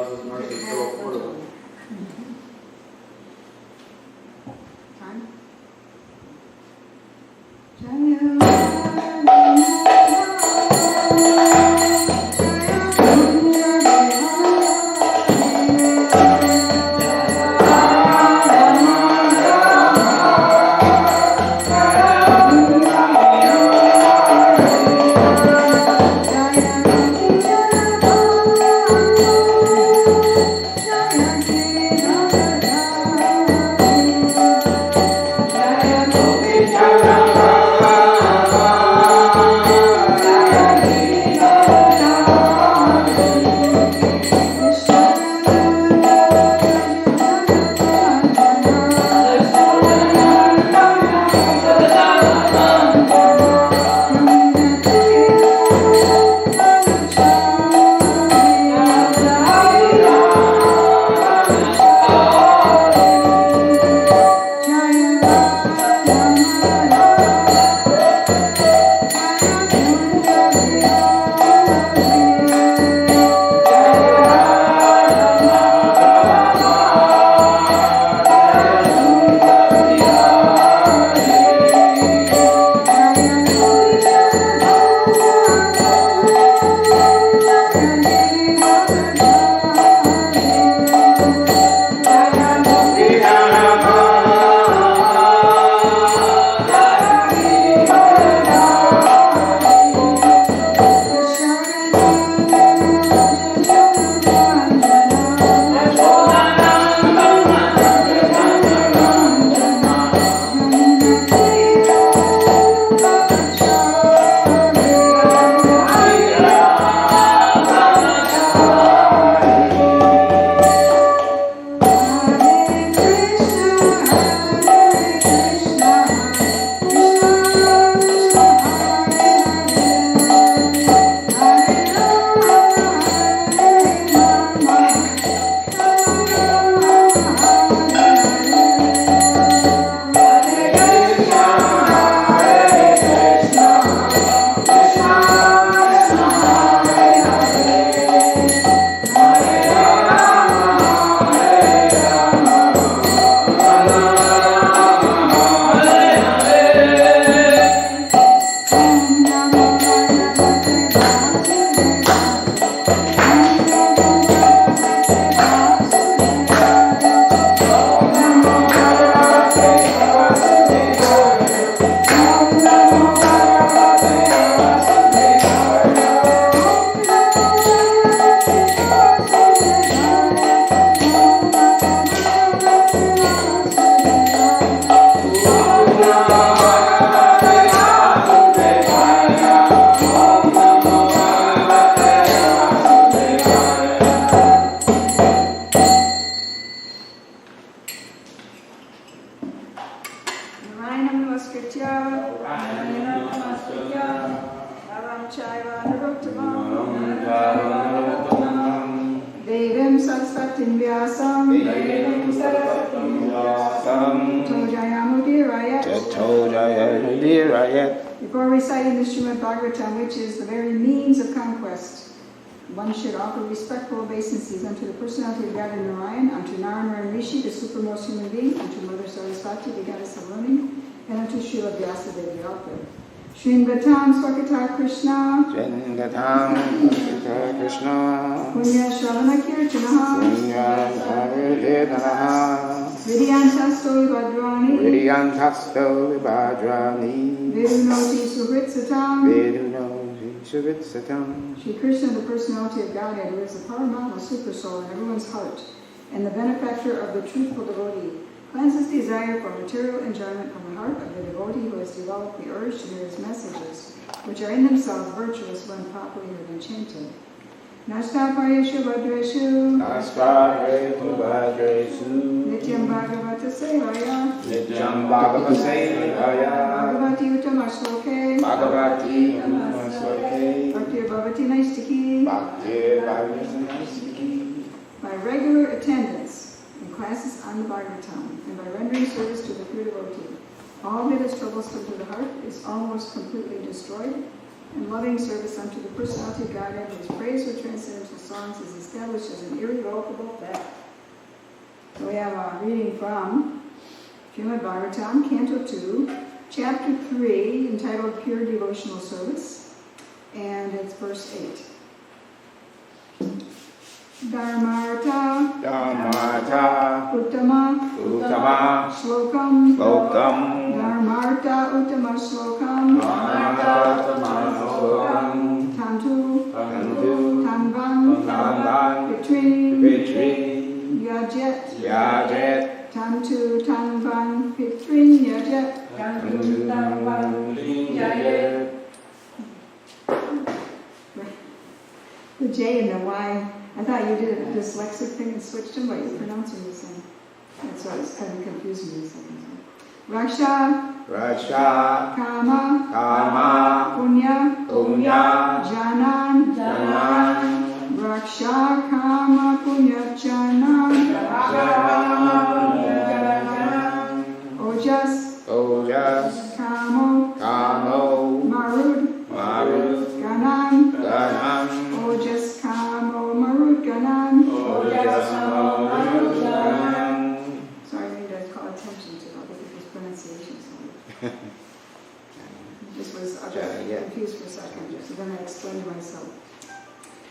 His mercy so affordable. Time? Before reciting the Srimad Bhagavatam, which is the very means of conquest, one should offer respectful obeisances unto the personality of God in Narayan, unto Narayana Rishi, the supermost human being, unto Mother Saraswati, the goddess of learning, and unto Srila Vyasadeva, the author. Shringatam Swakata Krishna, Shringatam Swakata Krishna, Punya Shravana Kirtanaha, Punya Shravana Vidyantasto Vibhadrani, Vidyantasto Vibhadrani, Vidunoti Suhritsatam, Vidunoti Suhritsatam. Shri Krishna, the personality of Godhead, who is the Paramatma super soul in everyone's heart, and the benefactor of the truthful devotee, cleanses desire for material enjoyment from the heart of the devotee who has developed the urge to hear his messages, which are in themselves virtuous when properly heard and chanted. Nastapayeshu Bhadreshu, Nastapayeshu Bhadreshu, Nityam Bhagavata Sevaya, Nityam Bhagavata Sevaya, Bhagavati Uttama Bhagavati Uttama Sloke, Bhaktir Bhavati Naistiki, Bhaktir Bhavati Naistiki. By regular attendance in classes on the Bhagavatam, and by rendering service to the pure devotee, all that is troublesome to the heart is almost completely destroyed, and loving service unto the personality of Godhead, whose praise would transcend to soul response is established as an irrevocable fact. So we have a reading from Srimad Bhagavatam, Canto 2, Chapter 3, entitled Pure Devotional Service, and it's verse 8. Dharmartha Dharmartha Uttama Uttama Shlokam Slokam Dharmartha Uttama Shlokam Dharmartha Uttama Slokam Tantu Tantu Tanvan Tanvan Pitri Pitri Yajet Yajet Tantu Tanvan Pitrin Yajet Tantu Tanvan Yajet. The J and the Y. I thought you did a dyslexic thing and switched them, but you're pronouncing the same. That's why it's kind of confusing me a second. Raksha, Raksha Kama, Kama Punya, Punya Janan, Janan Raksha, Kama, Punya, Janan, Ojas, Ojas Kamo, Kamo Marud, Marud Ganan, Ganan Ojas, Kamo, Marud, Ganan. Ojas Kamo Marud Ganan. Sorry, I need to call attention to other people's pronunciations. This was, I got confused for a second, so then I explained to myself.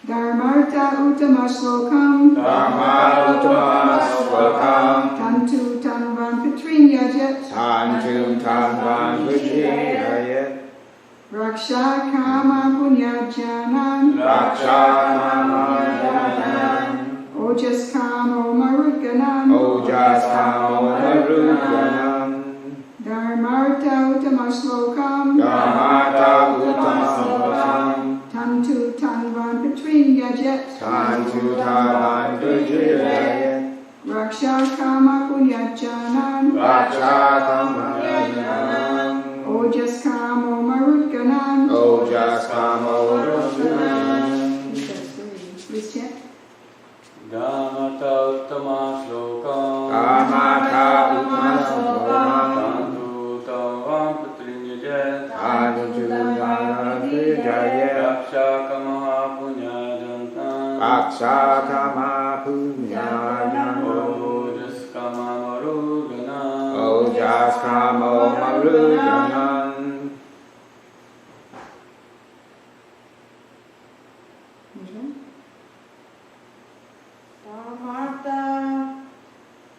Dharmartha Uttama Shlokam Dharma Uttama Slokam Tantu Tanvan Pitrin Yajet Tantu Tanvan Vijayayat Raksha Kama Punya Janan Raksha Kama Janan Ojas Kamo Marud Ganan Ojas Kamo Marud Ganan Dharmartha Uttama Shlokam Dharmartha Uttama Slokam Tantu Tanvan Pitrin Yajet Tantu Tanvan Vijayayat Raksha Kama Punya Janan Raksha Kama Janan Ojas Kamo Marud Ganan. Ojas Kamo Marud Ganan. Please chant. Dhamata Uttama Slokam Dharmartha Uttama Slokam Tantu Tavam Putrinyajet Tantu Tanvan Vijayayat Raksha Kamaha Punya Jantam Raksha Kama Punya Janan Ojas Kama Maru Ganan Ojas Kamo Marud Ganan. Dharmartha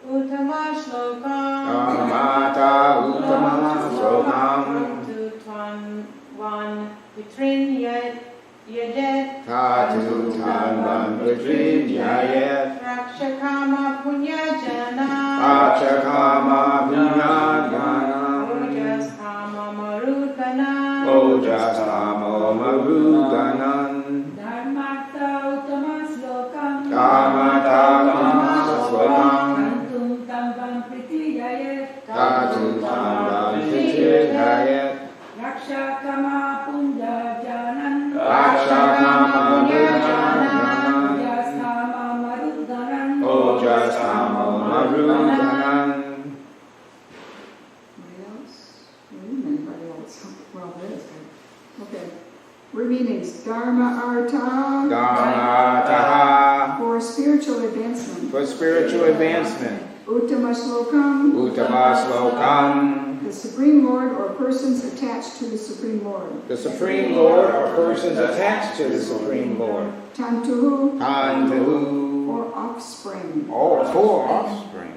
Uttama Shlokam Dharmartha Uttama Slokam Tantu Tanvan Pitrin Yajet Tantu Tanvan Vijayayat Raksha Kama Punya Jana Raksha Kama Punya Janan Ojas Kama Marud Ganan Ojas Kamo Marud Ganan Dharmartha Uttama Slokam Dharmartha Uttama Slokam Tantum Tamvam Pritiyayat Tantu Tanvan Vijayayat Raksha Kama Punya Janan Raksha Kama Punya Janan Ojas Kama Marudganan Ojas Kamo Marud Ganan. Anybody else? Anybody else? Well, that is good. Okay. Remeanings. Dharma Artha. Dharmartha For spiritual advancement. for spiritual advancement. Uttama Shlokam. Uttama Slokam. The Supreme Lord or persons attached to the Supreme Lord. The Supreme Lord or persons attached to the Supreme Lord. Tantuhu. Tantu Or offspring. or for offspring.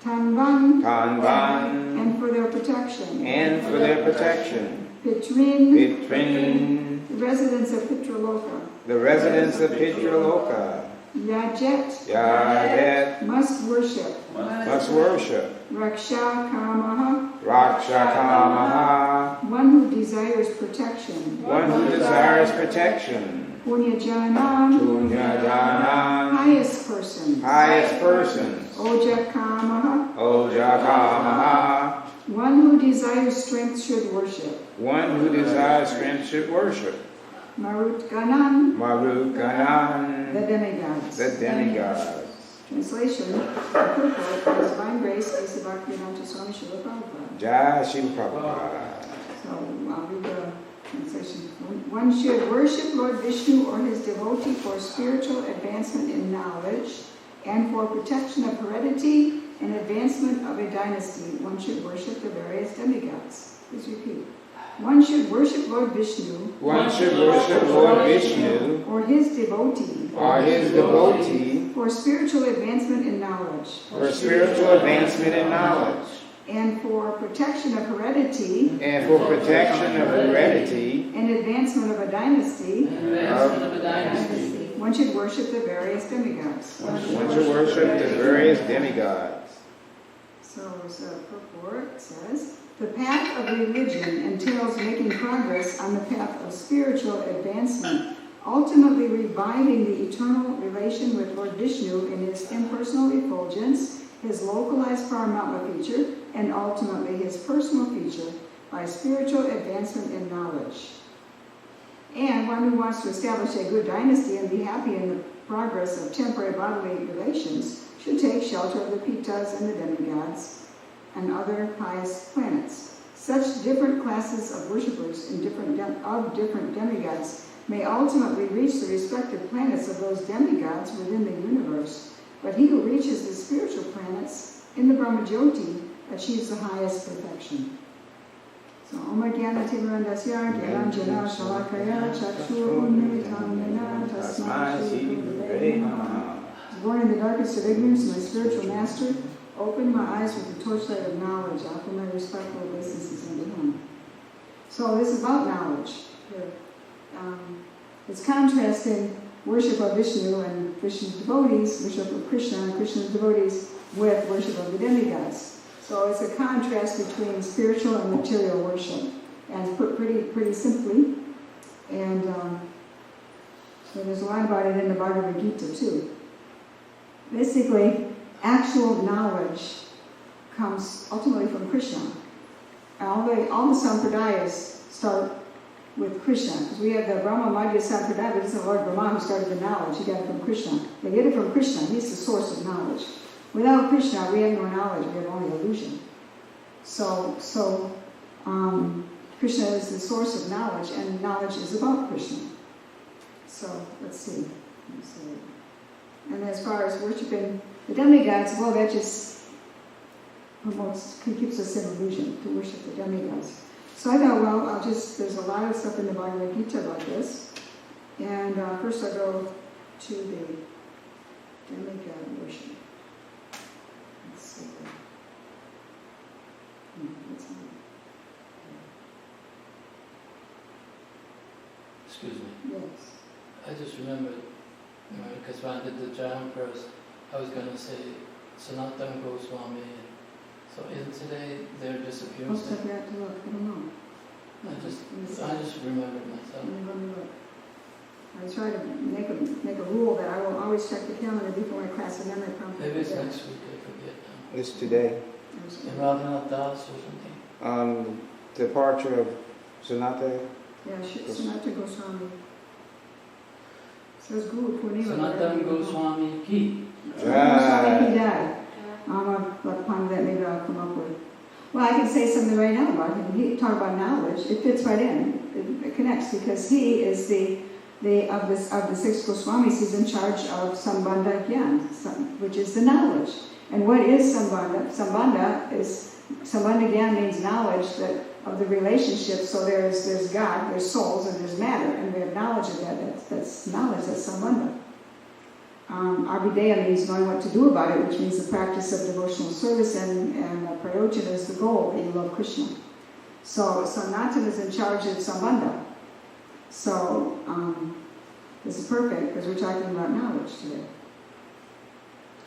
Tanvan. Tanvan And for their protection. and for their protection. Pitrin. Pitrin The residents of Pitraloka. the residents of Pitraloka. Yajet. Yadet Must worship. must worship. Raksha Kamaha. Raksha Kamaha One who desires protection. one who desires protection. Punya Janan. Punya Janan Highest person. highest persons. Oja Kamaha. Oja Kamaha One who desires strength should worship. one who desires strength should worship. Marut Ganan. Marut The Ganan demigods. the demigods. Translation. The purport by His Divine Grace, A.C. Bhaktivedanta Swami Srila Prabhupada. Jai Shri Prabhupada. So I'll read the Translation. One should worship Lord Vishnu or his devotee for spiritual advancement in knowledge and for protection of heredity and advancement of a dynasty. One should worship the various demigods. Please repeat. One should worship Lord Vishnu. One should worship Lord Vishnu Or his devotee. or his devotee For spiritual advancement in knowledge. for spiritual advancement in knowledge And for protection of heredity. and for protection of heredity. And advancement of a dynasty. Advancement of a dynasty. One should worship the various demigods. One should worship the various demigods. So purport says, the path of religion entails making progress on the path of spiritual advancement, ultimately reviving the eternal relation with Lord Vishnu in his impersonal effulgence, his localized Paramatma feature, and ultimately his personal feature by spiritual advancement in knowledge. And one who wants to establish a good dynasty and be happy in the progress of temporary bodily relations should take shelter of the Pitas and the demigods and other pious planets. Such different classes of worshippers in different demigods may ultimately reach the respective planets of those demigods within the universe, but he who reaches the spiritual planets in the Brahmajyoti achieves the highest perfection. So, Om Jnana Timirandasya Gyananjana Shalakaya Chakshur Unmilitam Yena Tasmai Shri Gurave Namaha. Born in the darkest of ignorance, my spiritual master opened my eyes with the torchlight of knowledge. I offer my respectful obeisances unto him. So this is about knowledge. It's contrasting worship of Vishnu and Vishnu's devotees, worship of Krishna and Krishna's devotees, with worship of the demigods. So it's a contrast between spiritual and material worship, and put pretty simply. And so there's a lot about it in the Bhagavad Gita too. Basically, actual knowledge comes ultimately from Krishna. All the sampradayas start with Krishna, because we have the Brahma Madhya Sampradaya, but it's the Lord Brahma who started the knowledge. He got it from Krishna. They get it from Krishna. He's the source of knowledge. Without Krishna, we have no knowledge. We have only illusion. So Krishna is the source of knowledge, and knowledge is about Krishna. So let's see. And as far as worshiping the demigods, well, that just keeps us in illusion to worship the demigods. So I thought, well, there's a lot of stuff in the Bhagavad Gita about this. And first I'll go to the demigod worship. Let's see. Excuse me. Yes. I just remembered, because when I did the Jam first, I was going to say Sanatana Goswami. So isn't today their disappearance? Most of you have to look. I don't know. I just remembered myself. Let me look. I try to make a rule that I will always check the calendar before my class, and then I probably Maybe it's forget. next week, I forget now. It's today. In Radhanath Das or something. Departure of Sanatana. Yeah, Sanatana Goswami. Says Guru Purnima. Sanatana Goswami Ki. Goswami, he died. Upon that, maybe I'll come up with. Well, I can say something right now about him. He talk about knowledge. It fits right in. It connects because he is of the six Goswamis. He's in charge of Sambandha Gyan, which is the knowledge. And what is Sambandha? Sambandha Gyan means knowledge of the relationship. So there's God, there's souls, and there's matter, and we have knowledge of that. That's knowledge. That's Sambandha. Abhideya means knowing what to do about it, which means the practice of devotional service, and prayojana is the goal, that you love Krishna. So Sanatana is in charge of Sambandha. So this is perfect because we're talking about knowledge today.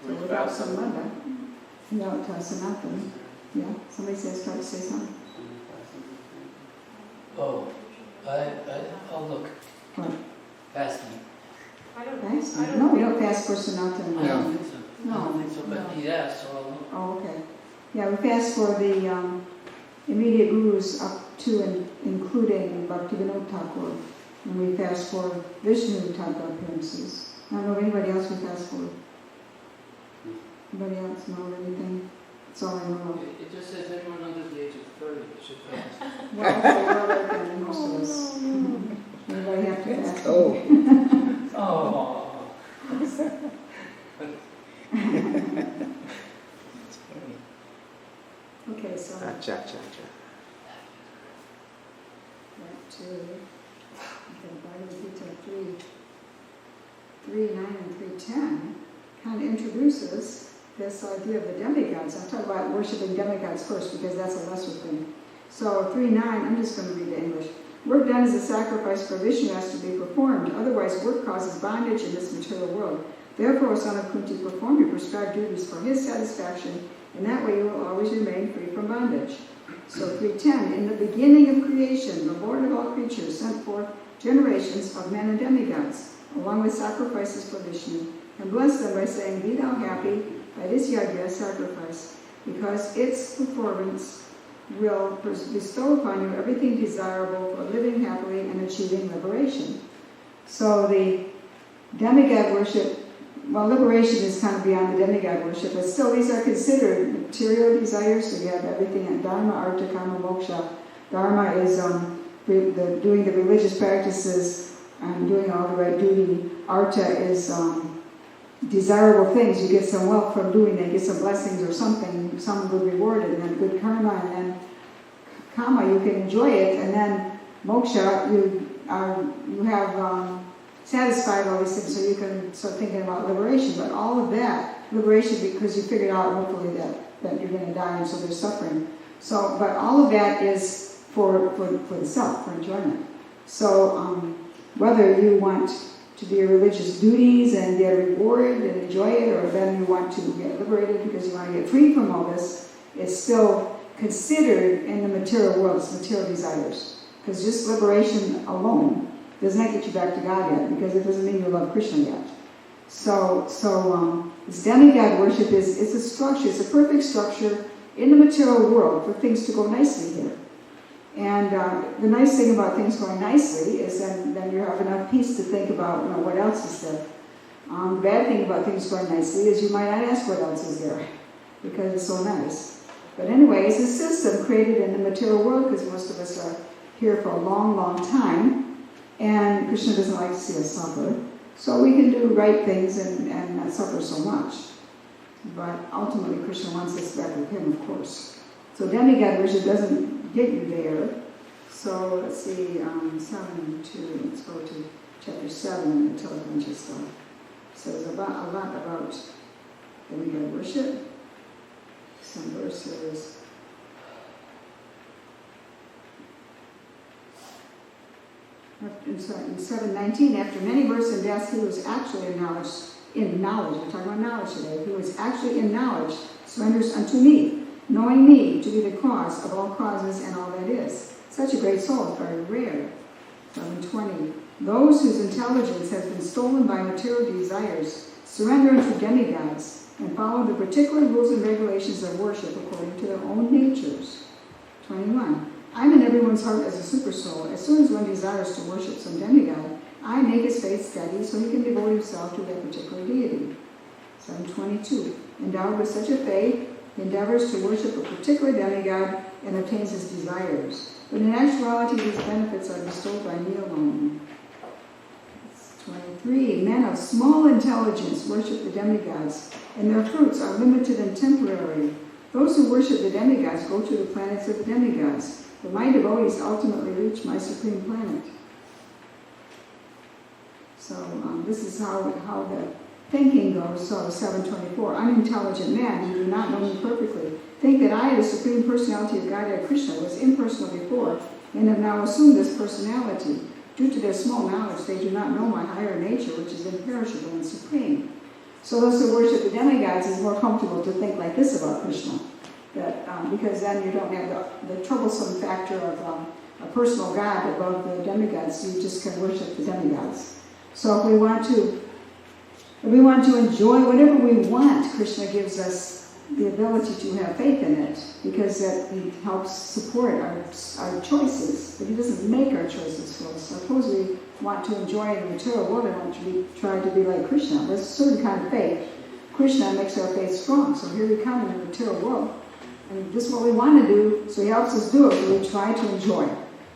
So without Sambandha, without Sanatana, yeah. Somebody try to say something. Oh, I'll look. What? Fasting. Fast? No, we don't fast for Sanatana. I don't think so. No. I don't think so, but he asked, so I'll look. Oh, okay. Yeah, we fast for the immediate gurus up to and including Bhaktivinoda Thakur. And we fast for Vishnu type appearances. I don't know if anybody else we fast for. Anybody else know anything? That's all I know. It just says anyone under the age of 30 should fast. Well, it's a lot like that, most of us. Everybody have to fast. Oh. Oh. Okay, so Cha, cha, cha. back to Bhagavad-gita 3:9 and 3:10 kind of introduces this idea of the demigods. I'll talk about worshiping demigods first because that's a lesser thing. So 3:9, I'm just going to read the English. Work done as a sacrifice for Vishnu has to be performed. Otherwise, work causes bondage in this material world. Therefore, son of Kunti, perform your prescribed duties for his satisfaction, and that way you will always remain free from bondage. So 3:10, in the beginning of creation, the Lord of all creatures sent forth generations of men and demigods, along with sacrifices for Vishnu, and blessed them by saying, be thou happy by this yajna sacrifice, because its performance will bestow upon you everything desirable for living happily and achieving liberation. So the demigod worship, well, liberation is kind of beyond the demigod worship, but still these are considered material desires. So you have everything in Dharma, Artha, Kama, Moksha. Dharma is doing the religious practices and doing all the right duty. Artha is desirable things. You get some wealth from doing that, get some blessings or something, some good reward, and then good karma, and then Kama, you can enjoy it, and then Moksha, you have satisfied all these things, so you can start thinking about liberation. But all of that, liberation because you figured out hopefully that you're going to die and so there's suffering. So, but all of that is for the self, for enjoyment. So whether you want to do your religious duties and get a reward and enjoy it, or then you want to get liberated because you want to get free from all this, it's still considered in the material world, it's material desires. Because just liberation alone does not get you back to God yet, because it doesn't mean you love Krishna yet. So this demigod worship it's a structure, it's a perfect structure in the material world for things to go nicely here. And the nice thing about things going nicely is then you have enough peace to think about what else is there. The bad thing about things going nicely is you might not ask what else is there, because it's so nice. But anyway, it's a system created in the material world, because most of us are here for a long, long time, and Krishna doesn't like to see us suffer. So we can do right things and not suffer so much. But ultimately, Krishna wants us back with him, of course. So demigod worship doesn't get you there. So let's see, 7:2. Let's go to chapter 7 and tell a bunch of stuff. So there's a lot about demigod worship. Some verses. In 7:19, after many births and deaths, he was actually in knowledge, we're talking about knowledge today, who was actually in knowledge, surrenders unto me, knowing me to be the cause of all causes and all that is. Such a great soul is very rare. 7:20, those whose intelligence has been stolen by material desires surrender unto demigods and follow the particular rules and regulations of worship according to their own natures. 21, I'm in everyone's heart as a super soul. As soon as one desires to worship some demigod, I make his faith steady so he can devote himself to that particular deity. 7:22, endowed with such a faith, he endeavors to worship a particular demigod and obtains his desires. But in actuality, these benefits are bestowed by me alone. 23, men of small intelligence worship the demigods, and their fruits are limited and temporary. Those who worship the demigods go to the planets of the demigods, but my devotees ultimately reach my supreme planet. So this is how the thinking goes. So 7:24, unintelligent man who do not know me perfectly think that I, the Supreme Personality of Godhead Krishna, was impersonal before and have now assumed this personality. Due to their small knowledge, they do not know my higher nature, which is imperishable and supreme. So those who worship the demigods is more comfortable to think like this about Krishna, that because then you don't have the troublesome factor of a personal God above the demigods. You just can worship the demigods. So if we want to enjoy whatever we want, Krishna gives us the ability to have faith in it, because that he helps support our choices, but he doesn't make our choices for us. Suppose we want to enjoy the material world and want to try to be like Krishna. There's a certain kind of faith. Krishna makes our faith strong. So here we come in the material world, And this is what we want to do, so he helps us do it, but we try to enjoy.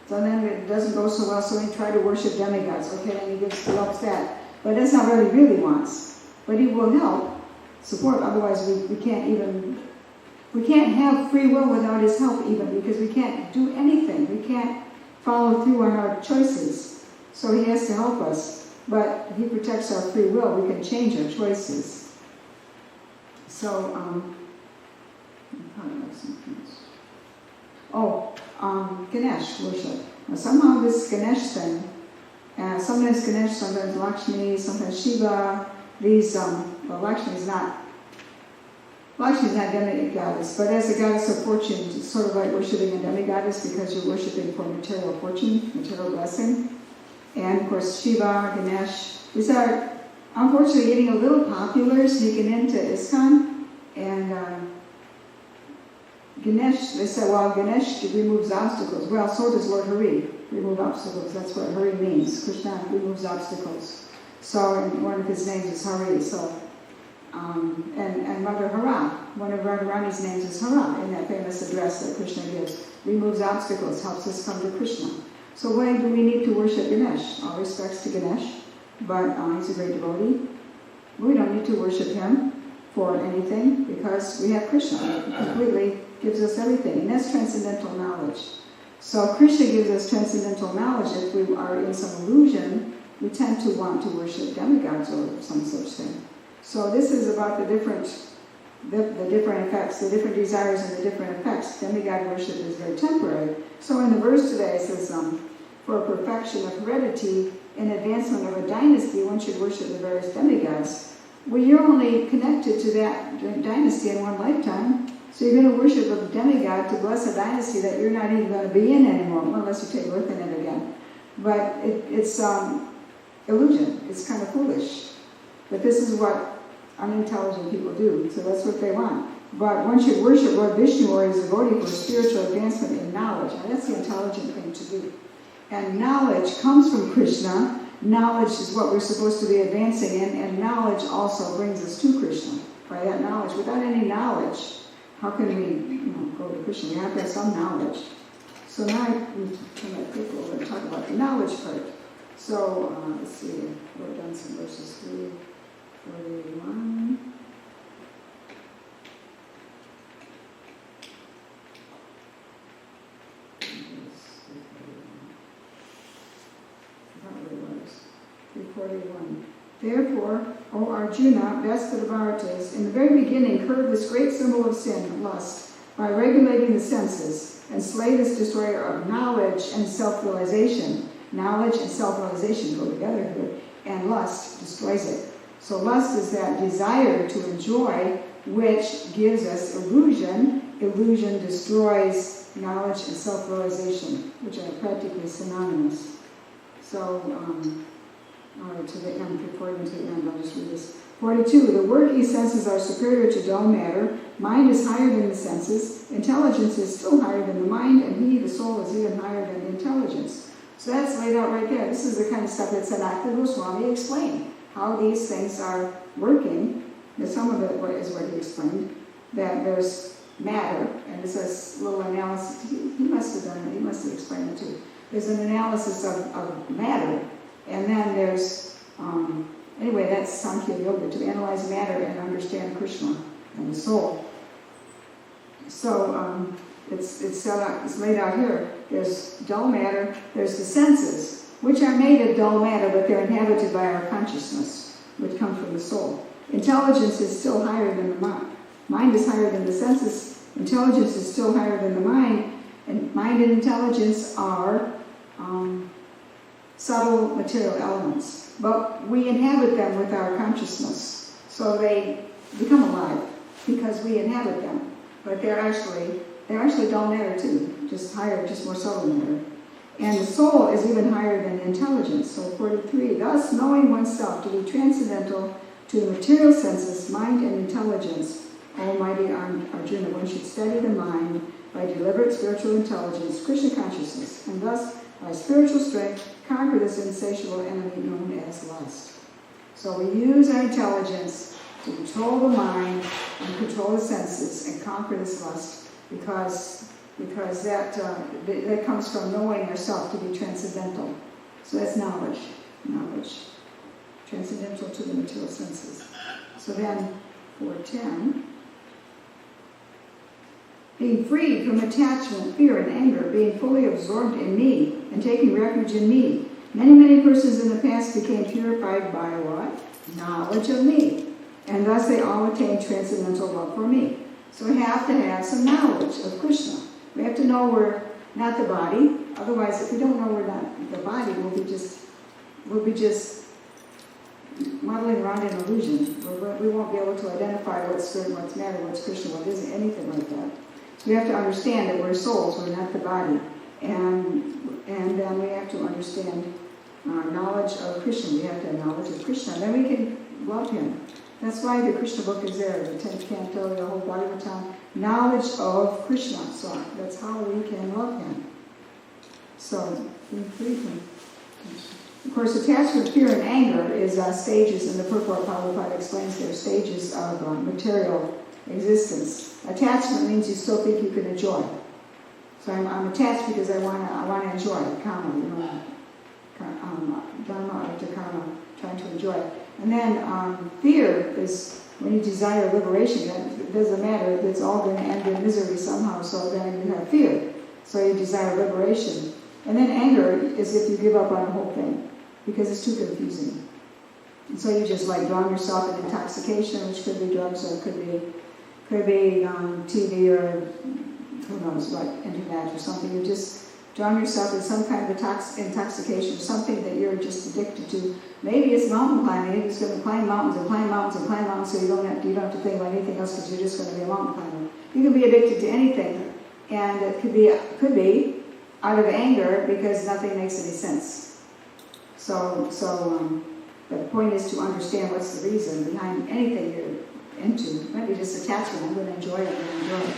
So then it doesn't go so well, so we try to worship demigods. Okay, and he helps that. But that's not what he really wants. But he will help, support, otherwise we can't have free will without his help even, because we can't do anything. We can't follow through on our choices. So he has to help us. But he protects our free will. We can change our choices. So, Ganesh worship. Now somehow this Ganesh thing, sometimes Ganesh, sometimes Lakshmi, sometimes Shiva, these, Lakshmi's not demigoddess, but as a goddess of fortune, it's sort of like worshiping a demigoddess because you're worshiping for material fortune, material blessing. And of course Shiva, Ganesh, these are unfortunately getting a little popular, sneaking into ISKCON. And Ganesh, they say, well, Ganesh removes obstacles. Well, so does Lord Hari, remove obstacles. That's what Hari means. Krishna removes obstacles. So, and one of his names is Hari. So, and Mother Hara, one of Radharani's names is Hara, in that famous address that Krishna gives. Removes obstacles, helps us come to Krishna. So why do we need to worship Ganesh? All respects to Ganesh, but he's a great devotee. We don't need to worship him for anything because we have Krishna. He completely gives us everything, and that's transcendental knowledge. So Krishna gives us transcendental knowledge. If we are in some illusion, we tend to want to worship demigods or some such thing. So this is about the different effects, the different desires and the different effects. Demigod worship is very temporary. So in the verse today it says, for perfection of heredity and advancement of a dynasty, one should worship the various demigods. Well, you're only connected to that dynasty in one lifetime. So you're going to worship a demigod to bless a dynasty that you're not even going to be in anymore, unless you take birth in it again. But it's illusion. It's kind of foolish. But this is what unintelligent people do. So that's what they want. But one should worship Lord Vishnu or his devotee for spiritual advancement in knowledge. Now that's the intelligent thing to do. And knowledge comes from Krishna. Knowledge is what we're supposed to be advancing in, and knowledge also brings us to Krishna. By that knowledge, without any knowledge, how can we go to Krishna? We have to have some knowledge. So now I'm going to talk about the knowledge part. So let's see, I wrote down some verses 3:41. Therefore, O Arjuna, best of the Bharatas, in the very beginning curb this great symbol of sin, lust, by regulating the senses, and slay this destroyer of knowledge and self-realization. Knowledge and self-realization go together here, and lust destroys it. So lust is that desire to enjoy, which gives us illusion. Illusion destroys knowledge and self-realization, which are practically synonymous. So, to the end, according to the end, I'll just read this. 42, the working senses are superior to dull matter. Mind is higher than the senses. Intelligence is still higher than the mind, and he, the soul, is even higher than the intelligence. So that's laid out right there. This is the kind of stuff that Sanatana Goswami explained, how these things are working. Some of it is what he explained, that there's matter, and it's this little analysis. He must have done it. He must have explained it too. There's an analysis of matter, and then there's, anyway, that's Sankhya Yoga, to analyze matter and understand Krishna and the soul. So it's laid out here. There's dull matter, there's the senses, which are made of dull matter, but they're inhabited by our consciousness, which comes from the soul. Intelligence is still higher than the mind. Mind is higher than the senses. Intelligence is still higher than the mind. And mind and intelligence are subtle material elements. But we inhabit them with our consciousness. So they become alive because we inhabit them. But they're actually dull matter too, just higher, just more subtle matter. And the soul is even higher than intelligence. So 43, thus knowing oneself to be transcendental to the material senses, mind and intelligence, Almighty Arjuna, one should study the mind by deliberate spiritual intelligence, Krishna consciousness, and thus by spiritual strength conquer this insatiable enemy known as lust. So we use our intelligence to control the mind and control the senses and conquer this lust. because that comes from knowing yourself to be transcendental. So that's knowledge, transcendental to the material senses. So then, 410, being freed from attachment, fear, and anger, being fully absorbed in me, and taking refuge in me. Many persons in the past became purified by what? Knowledge of me. And thus they all attained transcendental love for me. So we have to have some knowledge of Krishna. We have to know we're not the body. Otherwise, if we don't know we're not the body, we'll be just muddling around in illusion. We won't be able to identify what's spirit, what's matter, what's Krishna, what isn't, anything like that. So we have to understand that we're souls, we're not the body. And then we have to understand knowledge of Krishna. We have to have knowledge of Krishna. Then we can love him. That's why the Krishna book is there, the 10th canto, the whole Bhagavatam. Knowledge of Krishna. So that's how we can love him. So, being free from Krishna. Of course, attachment, fear, and anger is stages, and the purport Prabhupada explains there, stages of material existence. Attachment means you still think you can enjoy. So I'm attached because I want to enjoy karma, dharma artha karma, trying to enjoy. And then fear is when you desire liberation. It doesn't matter; it's all going to end in misery somehow. So then you have fear. So you desire liberation. And then anger is if you give up on the whole thing because it's too confusing. And so you just like drown yourself in intoxication, which could be drugs or could be TV or who knows what, internet or something. You just drown yourself in some kind of intoxication, something that you're just addicted to. Maybe it's mountain climbing. You're just going to climb mountains and climb mountains and climb mountains, so you don't have to think about anything else because you're just going to be a mountain climber. You can be addicted to anything, and it could be out of anger because nothing makes any sense. So the point is to understand what's the reason behind anything you're into. Maybe just attachment. I'm going to enjoy it. I'm going to enjoy it.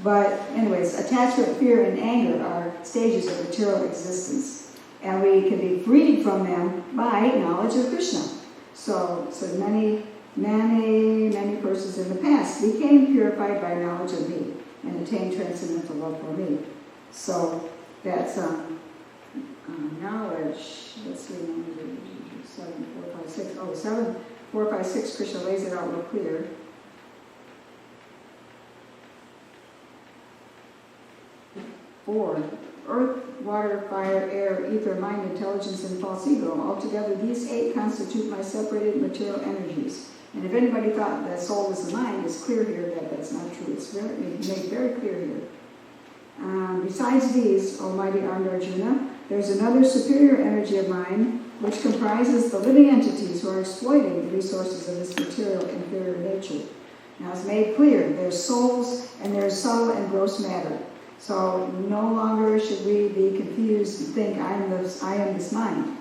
But anyways, attachment, fear, and anger are stages of material existence. And we can be freed from them by knowledge of Krishna. So many persons in the past became purified by knowledge of me and attained transcendental love for me. So that's knowledge. Let's see, 7, 4, 5, 6. 7, 4, 5, 6, Krishna lays it out real clear. Four, earth, water, fire, air, ether, mind, intelligence, and false ego. Altogether, these 8 constitute my separated material energies. And if anybody thought that soul was the mind, it's clear here that that's not true. It's made very clear here. Besides these, Almighty Armed Arjuna, there's another superior energy of mine, which comprises the living entities who are exploiting the resources of this material inferior nature. Now it's made clear, there's souls and there's subtle and gross matter. So no longer should we be confused and think I am this mind.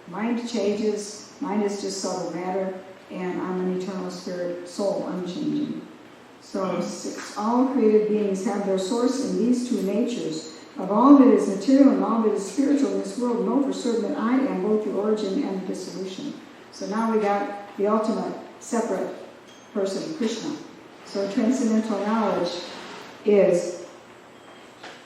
Mind changes, mind is just subtle matter, and I'm an eternal spirit, soul, unchanging. So 6, all created beings have their source in these 2 natures. Of all that is material and all that is spiritual in this world, know for certain that I am both the origin and the dissolution. So now we got the ultimate separate person, Krishna. So transcendental knowledge is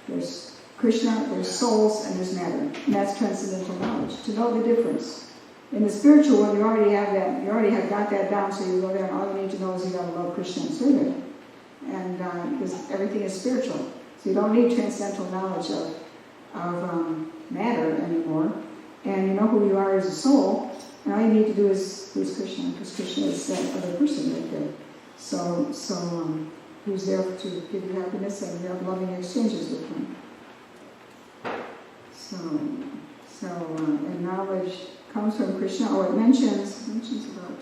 there's Krishna, there's souls, and there's matter. And that's transcendental knowledge. To know the difference. In the spiritual world, you already have that. You already have got that down, so you go there and all you need to know is you got to love Krishna and serve him. And because everything is spiritual. So you don't need transcendental knowledge of matter anymore. And you know who you are as a soul. And all you need to do is who's Krishna, because Krishna is that other person right there. So who's there to give you happiness and you have loving exchanges with him. And knowledge comes from Krishna. It mentions about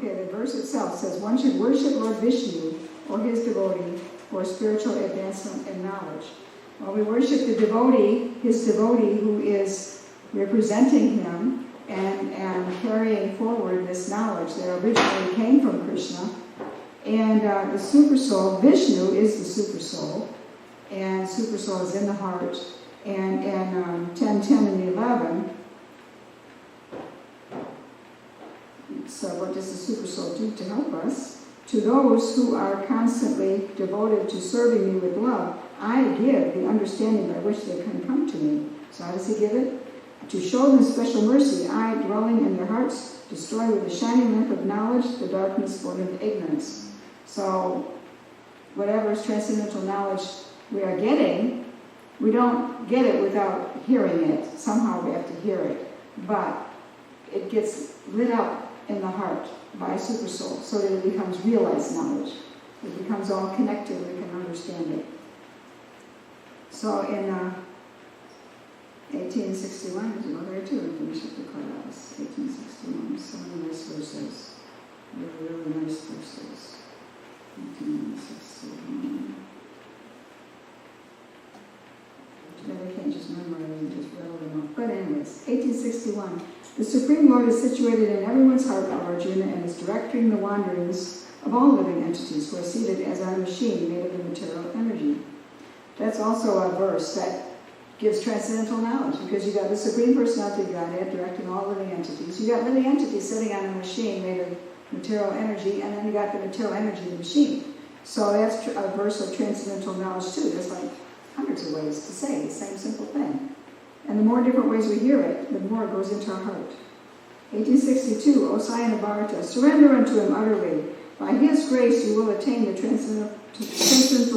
the verse itself says, one should worship Lord Vishnu or his devotee for spiritual advancement and knowledge. Well, we worship the devotee, his devotee who is representing him and carrying forward this knowledge that originally came from Krishna. And the super soul, Vishnu is the super soul, and super soul is in the heart. And 10, 10, and 11, what does the super soul do to help us? To those who are constantly devoted to serving me with love, I give the understanding by which they can come to me. So how does he give it? To show them special mercy, I, dwelling in their hearts, destroy with the shining lamp of knowledge the darkness born of ignorance. So whatever is transcendental knowledge we are getting, we don't get it without hearing it. Somehow we have to hear it. But it gets lit up in the heart by a super soul so that it becomes realized knowledge. It becomes all connected, we can understand it. So in 1861, there's another there too, and finish up the class. 1861, so many nice verses. Really nice verses. 1861. I can't just memorize them, just rattle them off. But anyways, 1861. The Supreme Lord is situated in everyone's heart, O Arjuna, and is directing the wanderings of all living entities who are seated as on a machine made of the material energy. That's also a verse that gives transcendental knowledge, because you got the Supreme Personality of Godhead directing all living entities. You got living entities sitting on a machine made of material energy, and then you got the material energy of the machine. So that's a verse of transcendental knowledge too. There's like hundreds of ways to say the same simple thing. And the more different ways we hear it, the more it goes into our heart. 1862, O Sayana Bharata, surrender unto him utterly. By his grace you will attain the transcendental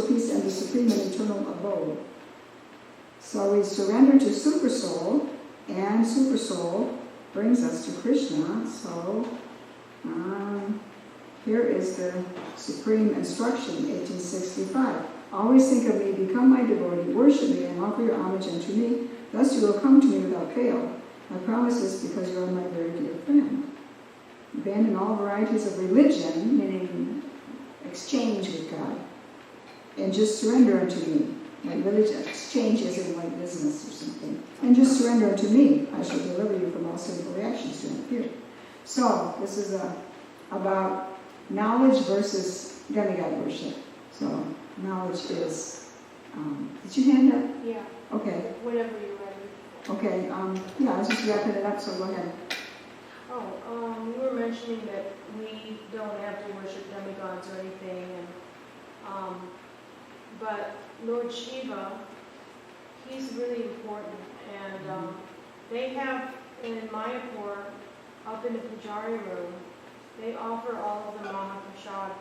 peace and the supreme and eternal abode. So we surrender to Super Soul, and Super Soul brings us to Krishna. So here is the supreme instruction, 1865. Always think of me, become my devotee, worship me, and offer your homage unto me. Thus you will come to me without fail. I promise this because you are my very dear friend. Abandon all varieties of religion, meaning exchange with God, and just surrender unto me. Like religion, exchange is in like business or something. And just surrender unto me. I shall deliver you from all sinful reactions to interfere. So this is about knowledge versus demigod worship. So knowledge is, did you hand up? Yeah. Okay. Whenever you're ready. Okay, yeah, I was just wrapping it up, so go ahead. Oh, you were mentioning that we don't have to worship demigods or anything, and but Lord Shiva, he's really important, and they have in Mayapur, up in the Pujari room, they offer all of the Mahaprasad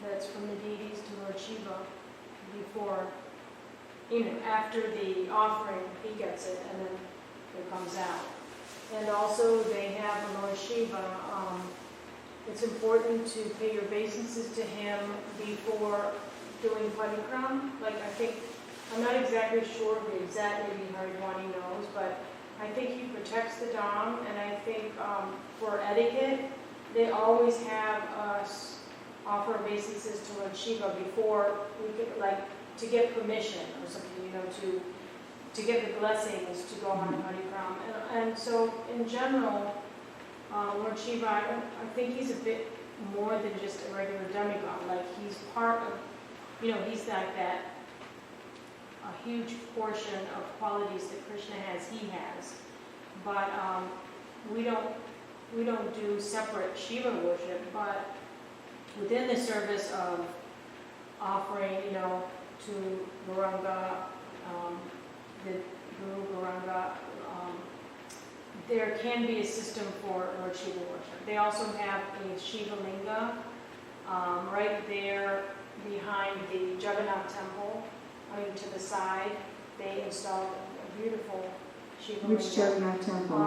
that's from the deities to Lord Shiva before, after the offering, he gets it, and then it comes out. And also they have Lord Shiva. It's important to pay your obeisances to him before doing parikram. Like I'm not exactly sure of the exact, maybe Haridwani knows, but I think he protects the Dham, and I think for etiquette, they always have us offer obeisances to Lord Shiva before we could, to get permission or something, to get the blessings to go on parikram. And so in general, Lord Shiva, I think he's a bit more than just a regular demigod. Like he's part of, he's like that, a huge portion of qualities that Krishna has, he has. But we don't do separate Shiva worship, but within the service of offering, to Gauranga, the Guru Gauranga, there can be a system for Lord Shiva worship. They also have a Shiva Linga right there behind the Jagannath temple, to the side. They installed a beautiful Shiva Linga. Which Jagannath temple?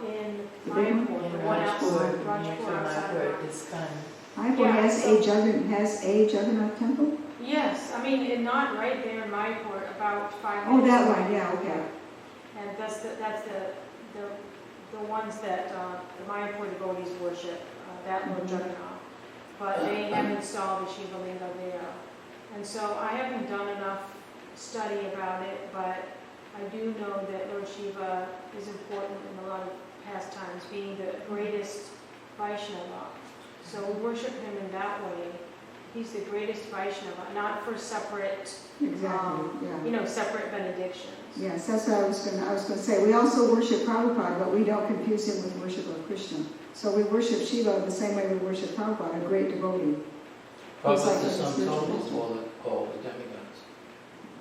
In Mayapur, the one outside Rajpur, outside ISKCON. Mayapur has a Jagannath temple? Yes, not right there in Mayapur, about 5 Oh, minutes that away. one, yeah, okay. And that's the ones that the Mayapur devotees worship, that Lord Jagannath. But they have installed the Shiva Linga there. And so I haven't done enough study about it, but I do know that Lord Shiva is important in a lot of pastimes, being the greatest Vaishnava. So we worship him in that way. he's the greatest Vaishnava, not for separate, Exactly, yeah. Separate benedictions. Yes, that's what I was going to say. We also worship Prabhupada, but we don't confuse him with worship of Krishna. So we worship Shiva the same way we worship Prabhupada, a great devotee. Prabhupada, the sum total is all the demigods.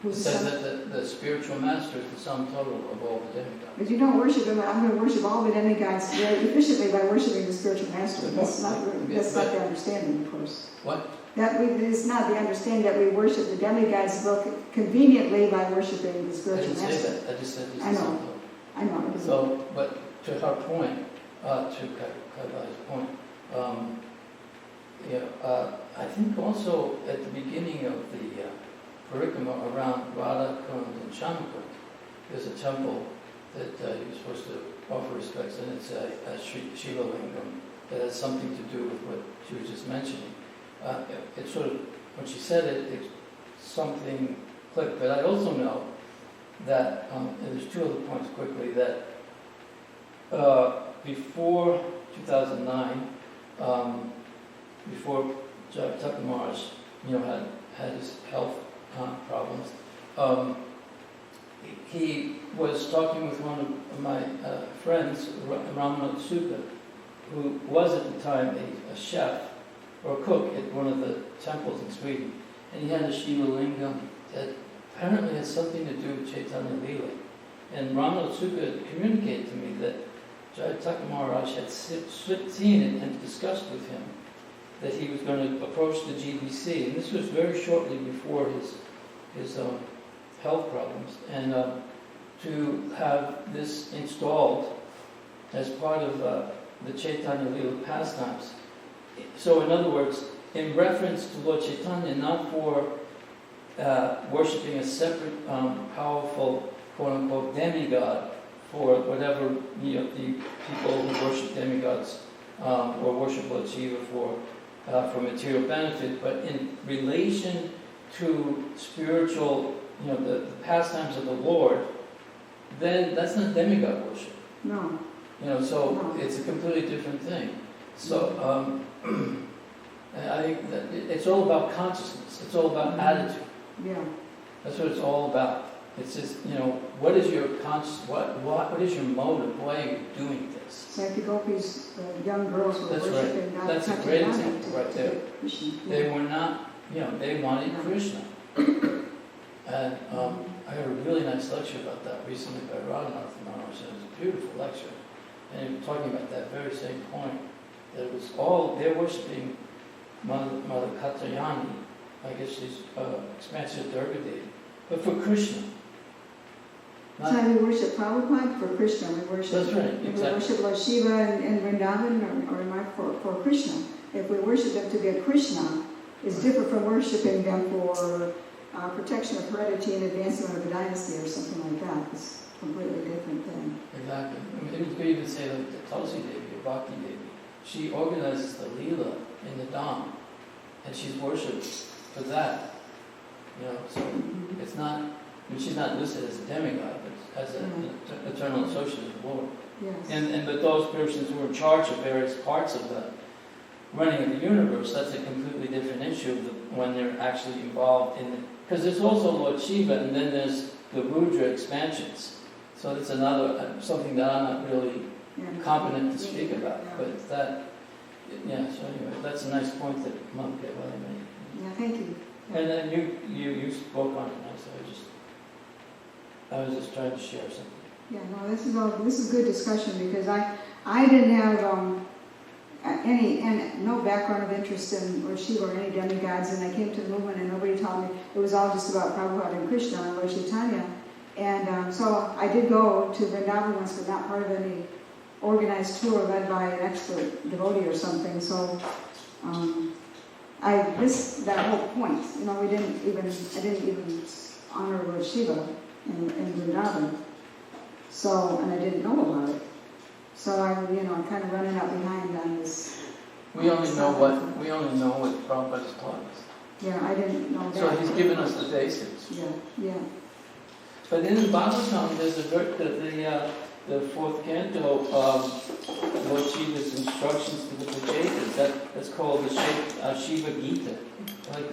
It says that the spiritual master is the sum total of all the demigods. But you don't worship him. I'm going to worship all the demigods very efficiently by worshiping the spiritual master. That's not the understanding, of course. What? It's not the understanding that we worship the demigods conveniently by worshiping the spiritual master. I didn't say that. I just said it's I the sum know. total. I know. So, but to her point, to Kaila's point, I think also at the beginning of the Parikrama around Radha Kund and Shamakund, there's a temple that you're supposed to offer respects, and it's a Shiva Lingam that has something to do with what she was just mentioning. It sort of, when she said it, something clicked. But I also know that, and there's two other points quickly, that before 2009, before Tucker Morris, had his health problems, he was talking with one of my friends, Ramana Sukha, who was at the time a chef or a cook at one of the temples in Sweden, and he had a Shiva Lingam that apparently had something to do with Chaitanya Lila. And Ramana Sukha communicated to me that Jayataka Maharaj had seen it and discussed with him that he was going to approach the GBC, and this was very shortly before his health problems, and to have this installed as part of the Chaitanya Lila pastimes. So in other words, in reference to Lord Chaitanya, not for worshipping a separate, powerful, quote-unquote, demigod for whatever the people who worship demigods or worship Lord Shiva for material benefit, but in relation to spiritual, the pastimes of the Lord, then that's not demigod worship. No. So it's a completely different thing. So I think that it's all about consciousness. It's all about attitude. Yeah. That's what it's all about. It's just, what is your what is your motive? Why are you doing this? It's like the gopis, the young girls were That's worshiping right. God. That's a great example right there. They were not, they wanted Krishna. And I heard a really nice lecture about that recently by Radhanath Maharaj. It was a beautiful lecture. And he was talking about that very same point. That it was they're worshiping Mother Katyayani, I guess she's expansion of Durga Devi, but for Krishna. That's how we worship Prabhupada, for Krishna. We worship. That's right, exactly. We worship Lord Shiva in Vrindavan or for Krishna. If we worship them to get Krishna, it's different from worshiping them for protection of heredity and advancement of the dynasty or something like that. It's a completely different thing. Exactly. I mean, you could even say like the Tulsi Devi or Bhakti Devi. She organizes the Leela in the Dham, and she's worshipped for that. So it's not. I mean, she's not listed as a demigod, but as an eternal associate of the Lord. Yes. But those persons who are in charge of various parts of the running of the universe, that's a completely different issue when they're actually involved in it. Because there's also Lord Shiva, and then there's the Rudra expansions. So that's another something that I'm not really competent to speak about. But it's that, so anyway, that's a nice point that Mother Kaila's made. Yeah, thank you. And then you spoke on it, so I was just trying to share something. Yeah, no, this is good discussion because I didn't have no background of interest in Lord Shiva or any demigods, and I came to the movement and nobody taught me. It was all just about Prabhupada and Krishna and Lord Chaitanya. And so I did go to Vrindavan once, but not part of any organized tour led by an expert devotee or something. So I missed that whole point. I didn't even honor Lord Shiva in Vrindavan. So, and I didn't know about it. So I'm kind of running out behind on this. We only know what Prabhupada's taught us. Yeah, I didn't know that. So he's given us the basics. Yeah. But in the Bhagavatam, there's the fourth canto of Lord Shiva's instructions to the Pachetas. That's called the Shiva Gita,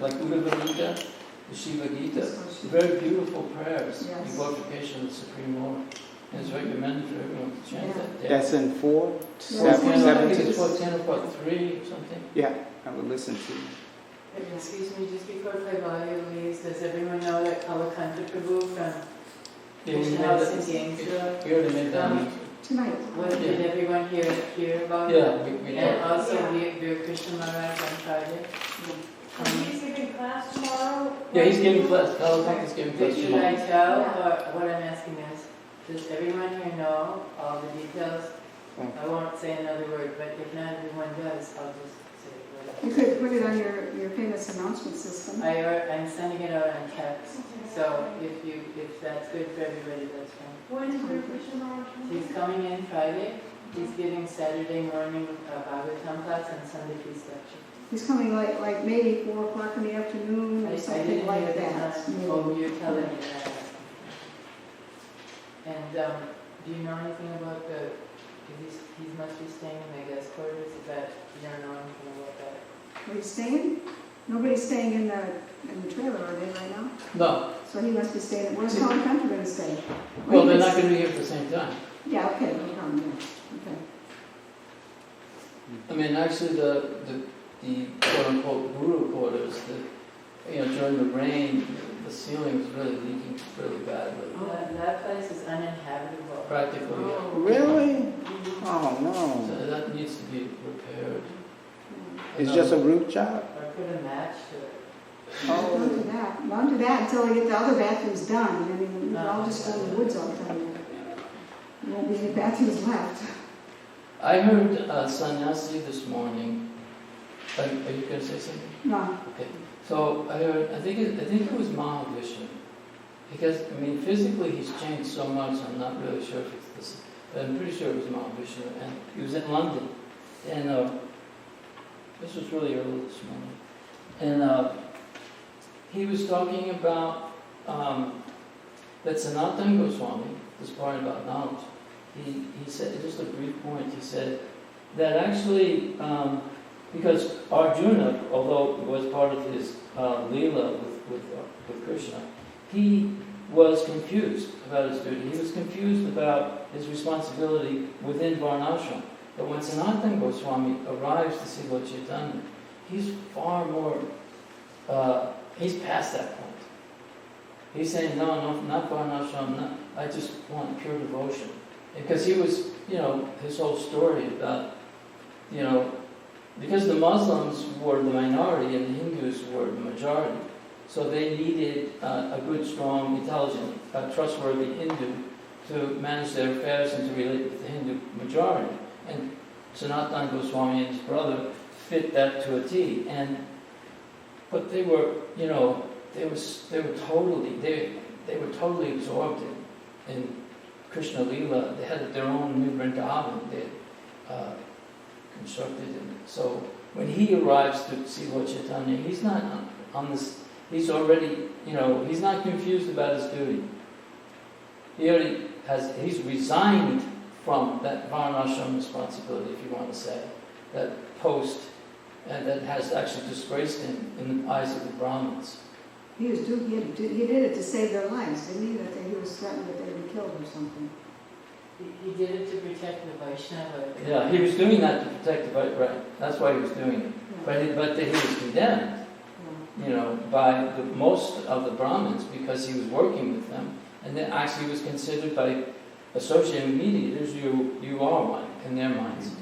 like Uddhava Gita, the Shiva Gita. Very beautiful prayers, Yes. in glorification of the Supreme Lord. And it's recommended for everyone to chant that day. That's in 4, Fourth 7, canto, I 7 think it's to... fourth canto, part 3 or something. Yeah, I would listen to you. Excuse me, just before Kaivalya leaves, does everyone know that Kalakanta Prabhu from Yeah, we Krishna made House that- in Gainesville? we already made that. Tonight. Did everyone hear about it? Yeah, we And talked. also Yeah. Veer Krishna Maharaj on Friday? And he's giving class tomorrow. Yeah, he's giving class. Kalakanta is giving class Should I tomorrow. tell, or what I'm asking is, does everyone here know all the details? I won't say another word, but if not everyone does, I'll just say You whatever. could put it on your famous announcement system. I'm sending it out on text, so if that's good for everybody, that's fine. When is Veer Krishna Maharaj? He's coming in Friday. He's giving Saturday morning Bhagavatam class and Sunday feast lecture. He's coming like maybe 4 o'clock in the afternoon I or didn't something hear like the that. time. maybe. Oh, you're telling me that. And do you know anything about he must be staying in the guest quarters? Is that, you don't know anything about that? Are you staying? Nobody's staying in the trailer, are they, right now? No. So he must be staying. Where's Kalakanta going to stay? Well, they're not going to be here at the same time. Yeah, okay, no problem, yeah. Okay. I mean, actually, the quote-unquote guru quarters, during the rain, the ceiling was really leaking really badly. That place is uninhabitable. Practically, yeah. Really? Oh, no. So that needs to be repaired. It's just a roof job? Or put a match to it. Oh. Not to that until we get the other bathrooms done. I mean, we'll all just go in the woods all the time. There won't be any bathrooms left. I heard Sannyasi this morning. Are you going to say something? No. Okay. So I heard. I think it was Mahavishnu, because I mean physically he's changed so much. I'm not really sure if it's this, but I'm pretty sure it was Mahavishnu, and he was in London, and this was really early this morning, and he was talking about that Sanatana Goswami, this part about knowledge. He said, just a brief point, he said that actually, because Arjuna, although it was part of his Leela with Krishna, he was confused about his duty. He was confused about his responsibility within Varnashram. But when Sanatana Goswami arrives to see Lord Chaitanya, he's far more, he's past that point. He's saying, no, not Varnashram, I just want pure devotion. Because he was, his whole story about, because the Muslims were the minority and the Hindus were the majority, so they needed a good, strong, intelligent, trustworthy Hindu to manage their affairs and to relate with the Hindu majority. And Sanatana Goswami and his brother fit that to a T. But they were, they were totally absorbed in Krishna Leela. They had their own new Vrindavan they had constructed. And so when he arrives to see Lord Chaitanya, he's not on this, he's already, he's not confused about his duty. He's resigned from that Varnashram responsibility, if you want to say, that post, and that has actually disgraced him in the eyes of the Brahmins. He did it to save their lives, didn't he? That he was threatened that they would be killed or something. He did it to protect the Vaishnava. Yeah, he was doing that to protect the right. That's why he was doing it. Yeah. But he was condemned, by most of the Brahmins because he was working with them, and then actually was considered by associated mediators, you are one in their minds.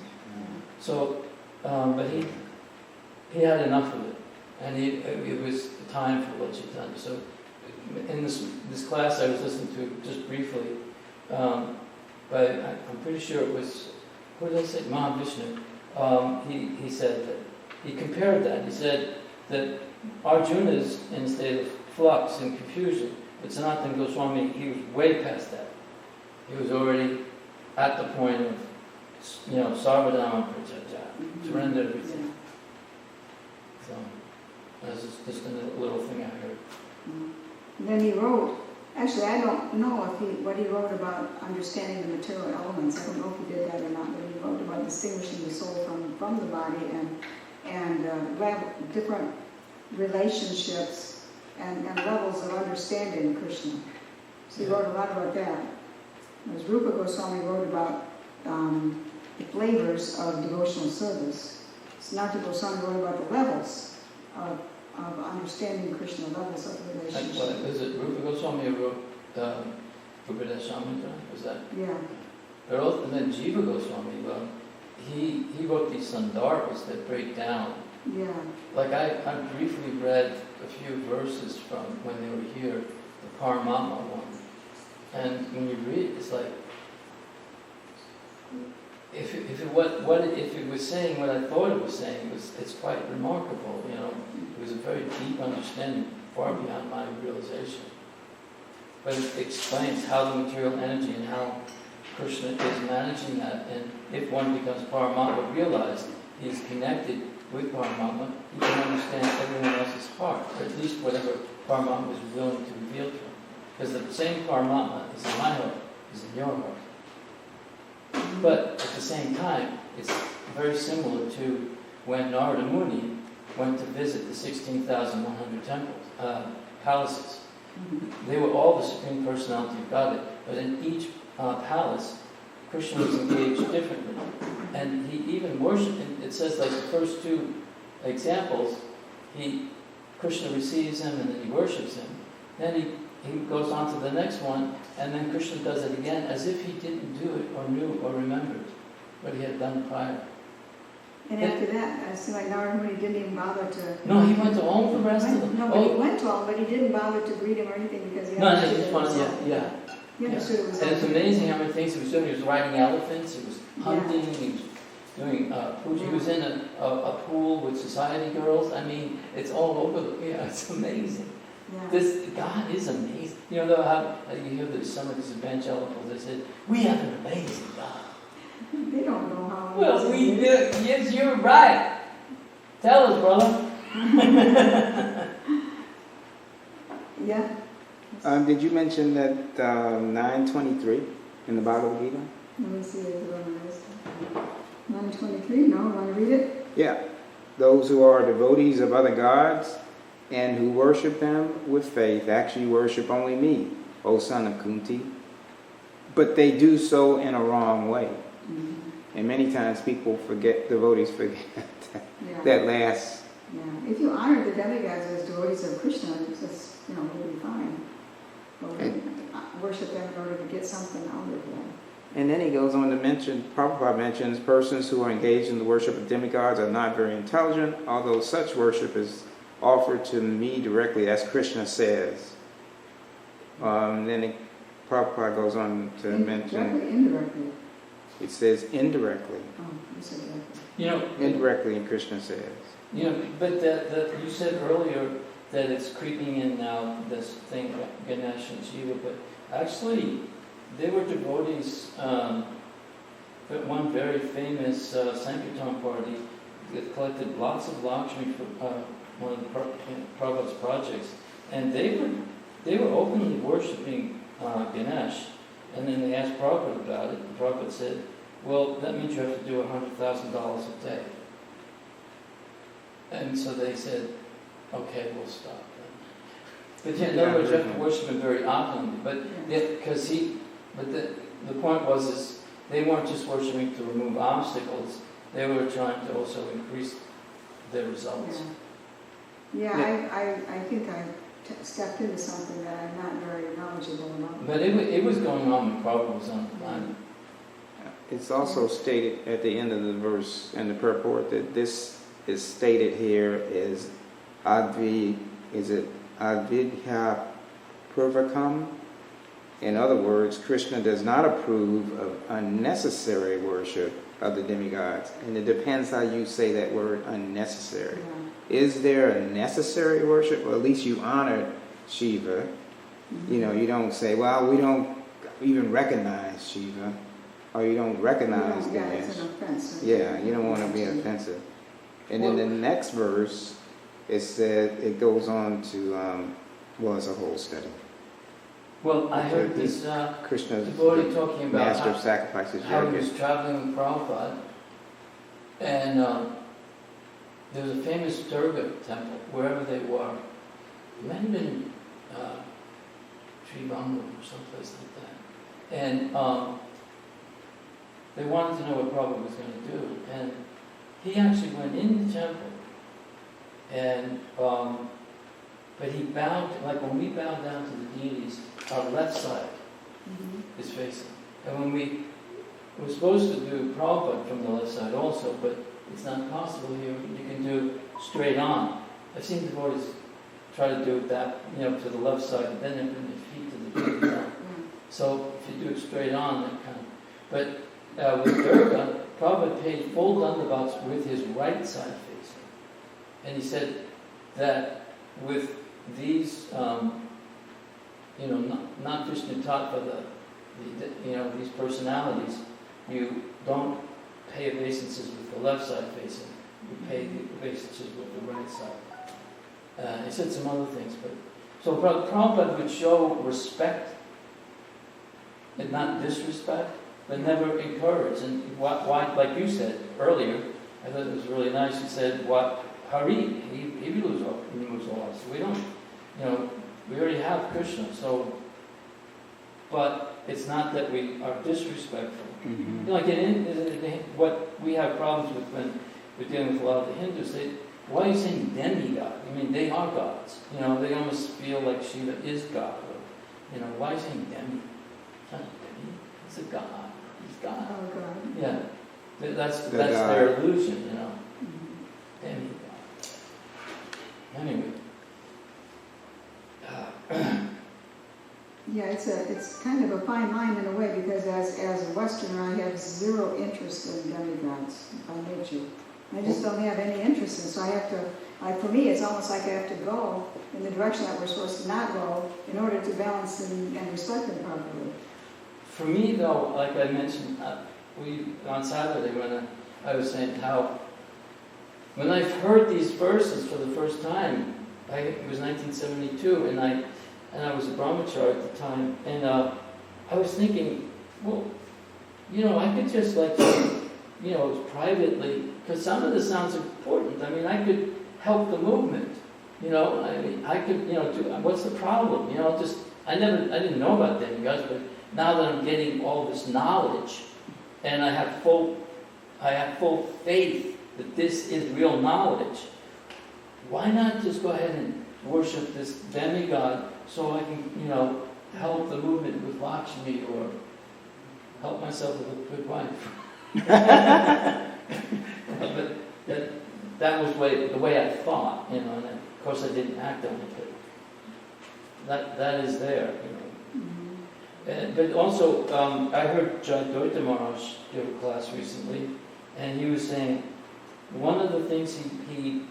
So, but he had enough of it, and it was time for Lord Chaitanya. So, in this class I was listening to just briefly, but I'm pretty sure it was, what did I say? Mahavishnu. He said that he compared that. He said that Arjuna is in a state of flux and confusion, but Sanatana Goswami, he was way past that. He was already at the point of, Sarvadama Prajaja, surrender everything. So, that's just a little thing I heard. And then he wrote Actually, I don't know what he wrote about understanding the material elements. I don't know if he did that or not, but he wrote about distinguishing the soul from the body and different relationships and levels of understanding Krishna. So he wrote a lot about that. Whereas Rupa Goswami wrote about the flavors of devotional service. Sanatana Goswami wrote about the levels of understanding Krishna, levels of relationship. What is it? Rupa Goswami wrote Upada Shamitra? Was that? Yeah. But also, and then Jiva Goswami, well, he wrote these sandarbhas that break down. Yeah. Like I briefly read a few verses from when they were here, the Paramatma one. And when you read it, it's like, if it was saying what I thought it was saying, it's quite remarkable, you know. It was a very deep understanding, far beyond my realization. But it explains how the material energy and how Krishna is managing that, and if one becomes Paramatma, realized he's connected with Paramatma, he can understand everyone else's heart, or at least whatever Paramatma is willing to reveal to him. Because the same Paramatma is in my heart, is in your heart. But at the same time, it's very similar to when Narada Muni went to visit the 16,100 temples, palaces. They were all the Supreme Personality of Godhead, but in each palace, Krishna was engaged differently. And he even worshipped, and it says like the first two examples, Krishna receives him and then he worships him. Then he goes on to the next one, and then Krishna does it again as if he didn't do it or knew or remembered what he had done prior. And after that, I seemed like Narada Muni didn't even bother to... No, he went to all the rest of them. No, but he went to all, but he didn't bother to greet him or anything because he understood it was yeah. He understood it was And it's amazing how many things he was doing. He was riding elephants, he was hunting, he was doing puja. He was in a pool with society girls. I mean, it's all over. It's amazing. Yeah. This God is amazing. You know, though, how you hear that some of these evangelicals, they said, we have an amazing God. They don't know how... Well, we do. Yes, you're right. Tell us, brother. Yeah. Did you mention that 9:23 in the Bhagavad Gita? Let me see if it's on the list. 9:23, no, want to read it? Yeah. Those who are devotees of other gods and who worship them with faith actually worship only me, O son of Kunti. But they do so in a wrong way. Mm-hmm. And many times devotees forget that last. Yeah. If you honor the demigods as devotees of Krishna, it's just, we'll be fine. But we worship them in order to get something out of them. And then he goes on to mention, Prabhupada mentions, persons who are engaged in the worship of demigods are not very intelligent, although such worship is offered to me directly, as Krishna says. Then Prabhupada goes on to mention... Directly, indirectly? It says indirectly. Oh, you said directly. You know, indirectly, and Krishna says. You know, but you said earlier that it's creeping in now, this thing, Ganesh and Shiva, but actually, they were devotees. But one very famous Sankirtan party that collected lots of Lakshmi for one of the Prabhupada's projects, and they were openly worshipping Ganesh. And then they asked Prabhupada about it, and Prabhupada said, well, that means you have to do $100,000 a day. And so they said, okay, we'll stop then. But in other words, you have to worship him very opulently. But the point was they weren't just worshiping to remove obstacles, they were trying to also increase their results. I think I stepped into something that I'm not very knowledgeable about. But it was going on when Prabhupada was on the planet. It's also stated at the end of the verse in the purport that this is stated here is avidya purvakam. In other words, Krishna does not approve of unnecessary worship of the demigods. And it depends how you say that word, unnecessary. Yeah. Is there a necessary worship? Well, at least you honored Shiva. Mm-hmm. You don't say, well, we don't even recognize Shiva. Or you don't recognize Ganesh. Yeah, it's an offense. Yeah, you don't want to be offensive. And in the next verse, it goes on to, it's a whole study. Well, I heard this Krishna's devotee talking about master of sacrifices. how he was traveling with Prabhupada, and there was a famous Durga temple, wherever they were. It might have been Tribangam or someplace like that. And they wanted to know what Prabhupada was going to do. And he actually went in the temple, and but he bowed, like when we bow down to the deities, our left side is facing. And when we're supposed to do Prabhupada from the left side also, but it's not possible here. You can do straight on. I've seen devotees try to do that, to the left side, and then they bring their feet to the deity. So if you do it straight on, that kind of. But with Durga, Prabhupada paid full dandavats with his right side facing. And he said that with these, not Krishna Tattva, these personalities, you don't pay obeisances with the left side facing, you pay the obeisances with the right side. He said some other things, but so Prabhupada would show respect and not disrespect, but never encourage. And why, like you said earlier, I thought it was really nice. You said, "What Hari? He removes all us. We don't, we already have Krishna. So, but it's not that we are disrespectful. Mm-hmm. Like what we have problems with when we're dealing with a lot of the Hindus. Why are you saying demigod? I mean, they are gods. They almost feel like Shiva is God. Or, why are you saying demigod? It's not a demigod. It's a god. He's God. Oh, God. Yeah, that's The their illusion, Mhm. Demigod. Anyway. Yeah, it's kind of a fine line in a way, because as a Westerner, I have zero interest in demigods by nature. I just don't have any interest in it. So I have to, for me, it's almost like I have to go in the direction that we're supposed to not go in order to balance and respect them properly. For me, though, like I mentioned, on Saturday when I was saying how when I've heard these verses for the first time, it was 1972, and I was a brahmachari at the time, and I was thinking, well, I could just privately, because some of this sounds important. I mean, I could help the movement. I could, what's the problem? I didn't know about demigods, but now that I'm getting all this knowledge, and I have full faith that this is real knowledge, why not just go ahead and worship this demigod so I can, help the movement with Lakshmi or help myself with a good wife? But that was the way I thought, and of course I didn't act on it, but that is there, But also, I heard Jayadvaita Maharaj give a class recently, and he was saying one of the things the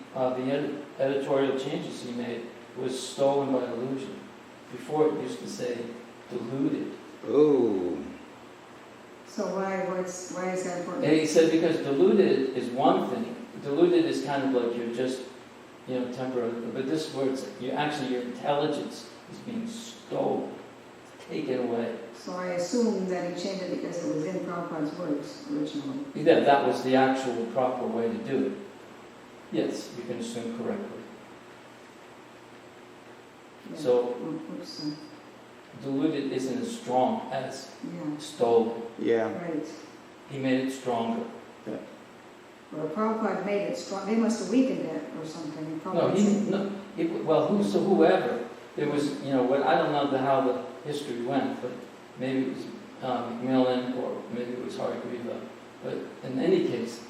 editorial changes he made was stolen by illusion. Before it used to say deluded. Oh. So why is that important? And he said because deluded is one thing. Deluded is kind of like you're just, temporary. But this word, your intelligence is being stolen, taken away. So I assume that he changed it because it was in Prabhupada's words originally. Yeah, that was the actual proper way to do it. Yes, you can assume correctly. Yeah. So, Oops. deluded isn't as strong as Yeah. stolen. Yeah. Right. He made it stronger. Well, Prabhupada made it strong. They must have weakened it or something. Whoever. There was, I don't know how the history went, but maybe it was Macmillan or maybe it was Hargreaves. But in any case,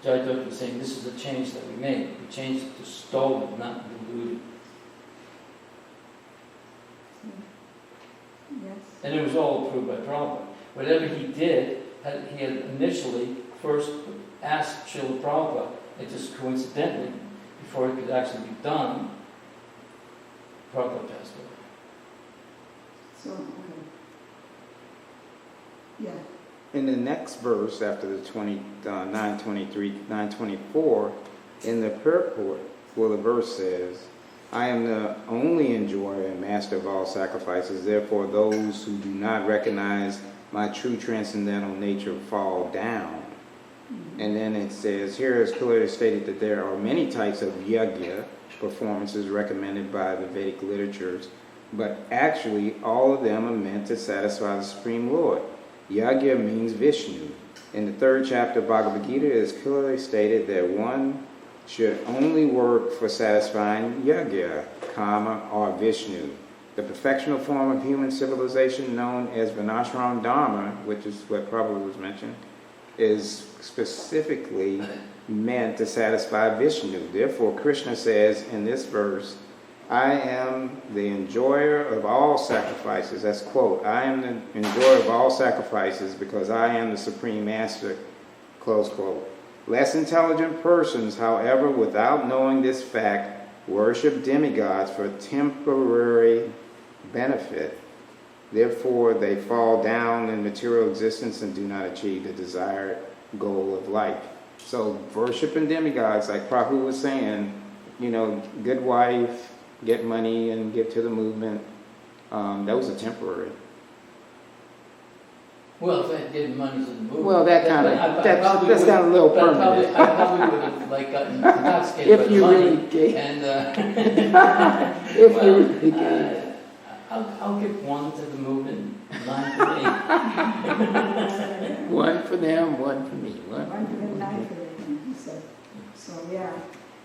Jayadvaita was saying this is a change that we made. We changed it to stolen, not deluded. Yes. And it was all approved by Prabhupada. Whatever he did, he had initially first asked Srila Prabhupada, and just coincidentally, before it could actually be done, Prabhupada passed away. So, okay. Yeah. In the next verse, after the 923, 924, in the purport, the verse says, I am the only enjoyer and master of all sacrifices. Therefore, those who do not recognize my true transcendental nature fall down. And then it says, here is clearly stated that there are many types of yajna performances recommended by the Vedic literatures, but actually all of them are meant to satisfy the Supreme Lord. Yajna means Vishnu. In the 3rd chapter of Bhagavad Gita, it is clearly stated that one should only work for satisfying yajna, Kama, or Vishnu. The perfectional form of human civilization known as Varnashram Dharma, which is what probably was mentioned, is specifically meant to satisfy Vishnu. Therefore, Krishna says in this verse, I am the enjoyer of all sacrifices. That's quote. I am the enjoyer of all sacrifices because I am the Supreme Master, close quote. Less intelligent persons, however, without knowing this fact, worship demigods for temporary benefit. Therefore, they fall down in material existence and do not achieve the desired goal of life. So, worshiping demigods, like Prabhu was saying, good wife, get money, and get to the movement, those are temporary. Well, if I had given money to the movement. Well, that's kind of a little permanent. I probably would have gotten intoxicated by If the you money. really gave. And If you really gave. I'll give 1 to the movement, 9 for me. 1 for them, 1 for me. 1 for them, 9 for them. So yeah.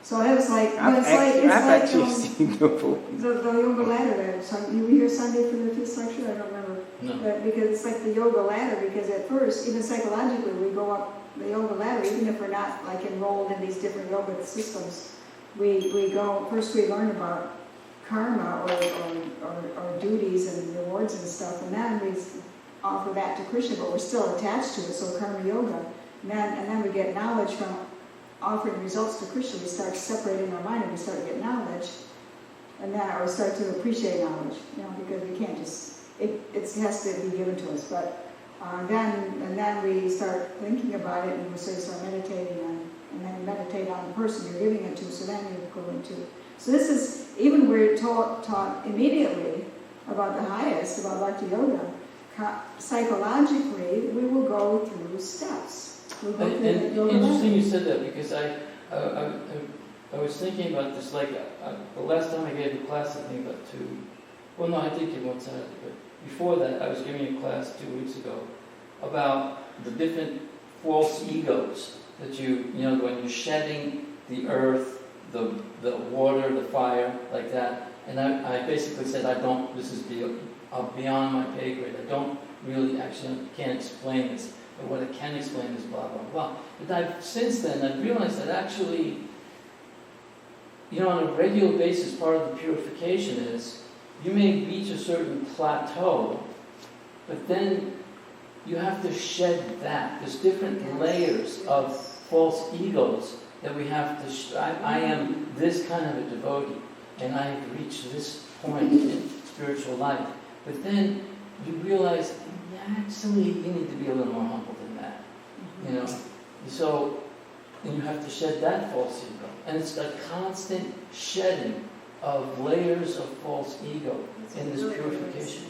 So it was like, I've actually seen the yoga ladder there. So you were here Sunday for the 5th lecture? I don't remember. No. But because it's like the yoga ladder, because at first, even psychologically, we go up the yoga ladder, even if we're not like enrolled in these different yoga systems, we go, first we learn about karma or duties and rewards and stuff, and then we offer that to Krishna, but we're still attached to it, so karma yoga. And then we get knowledge from offering results to Krishna. We start separating our mind and we start to get knowledge, and then or start to appreciate knowledge, because we can't just, it has to be given to us. But then we start thinking about it, and we start meditating on, and then meditate on the person you're giving it to, so then you go into. So this is, even we're taught immediately about the highest, about Bhakti Yoga, psychologically we will go through steps. We'll go through the yoga Interesting ladder. you said that, because I was thinking about this, like the last time I gave a class, I think about I did give one Saturday, but before that I was giving a class 2 weeks ago about the different false egos that when you're shedding the earth, the water, the fire, like that. And I basically said, this is beyond my pay grade. I don't really can't explain this. But what I can explain is blah, blah, blah. But since then, I've realized that actually, on a regular basis, part of the purification is you may reach a certain plateau, but then you have to shed that. There's different layers of false egos that we have to. I am this kind of a devotee, and I have reached this point in spiritual life. But then you realize, actually, you need to be a little more humble than that. So, and you have to shed that false ego, and it's a constant shedding of layers of false ego in this purification.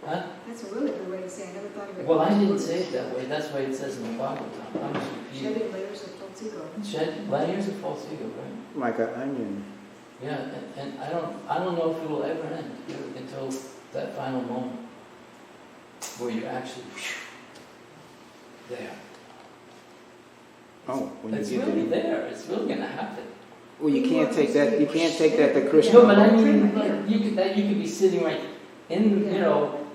Huh? That's a really good way to say it. I never thought of it. Well, I didn't say it that way. That's why it says in the Bhagavatam. I'm just repeating. Shedding layers of false ego. Shed layers of false ego, right? Like an onion. Yeah, and I don't know if it will ever end until that final moment where you're actually there. When It's you get really to there. It's really going to happen. Well, you can't take that. You can't take that to Krishna. No, but I mean, like, you could be sitting right in,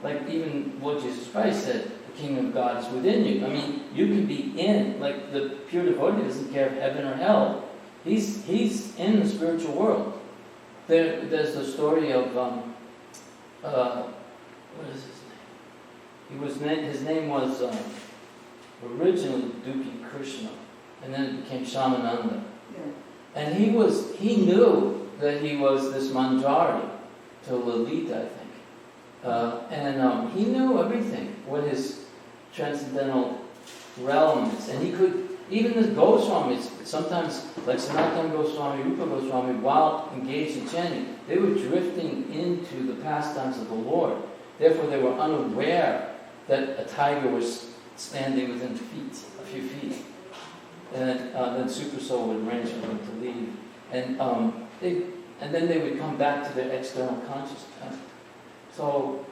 like even what Jesus Christ said, the kingdom of God is within you. I mean, you can be in, like the pure devotee doesn't care if heaven or hell. He's in the spiritual world. There's the story of what is his name? His name was originally Duki Krishna, and then it became Shamananda. Yeah. And he knew that he was this Manjari to Lalita, I think. And he knew everything, what his transcendental realm is. And he could even the Goswamis, sometimes, like Sanatana Goswami, Rupa Goswami, while engaged in chanting, they were drifting into the pastimes of the Lord. Therefore, they were unaware that a tiger was standing within a few feet. And then Super Soul would arrange for them to leave. And then they would come back to their external consciousness. So,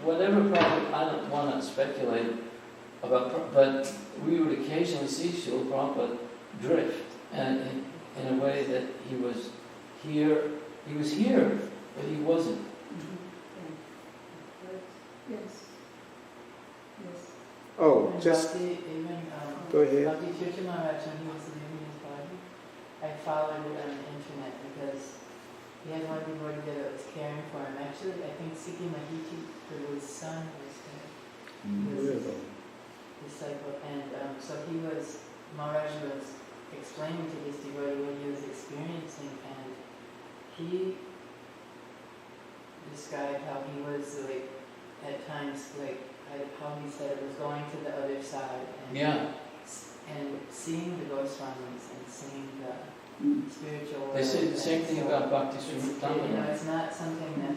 whatever problem, I don't want to speculate about, but we would occasionally see Srila Prabhupada drift in a way that he was here, but he wasn't. Yes. Yes. Oh, And just Bhakti, even, go ahead. Bhakti Tirtha Maharaj, when he was living in his body, I followed it on the internet because he had one devotee that was caring for him. Actually, I think Sikhi Mahiti, whose son was there, was his disciple. And so Maharaj was explaining to this devotee what he was experiencing, and he described how he was like, at times, like, how he said it was going to the other side and seeing the Goswamis and seeing the spiritual world. They say the same thing about Bhakti Srimad. It's not something that,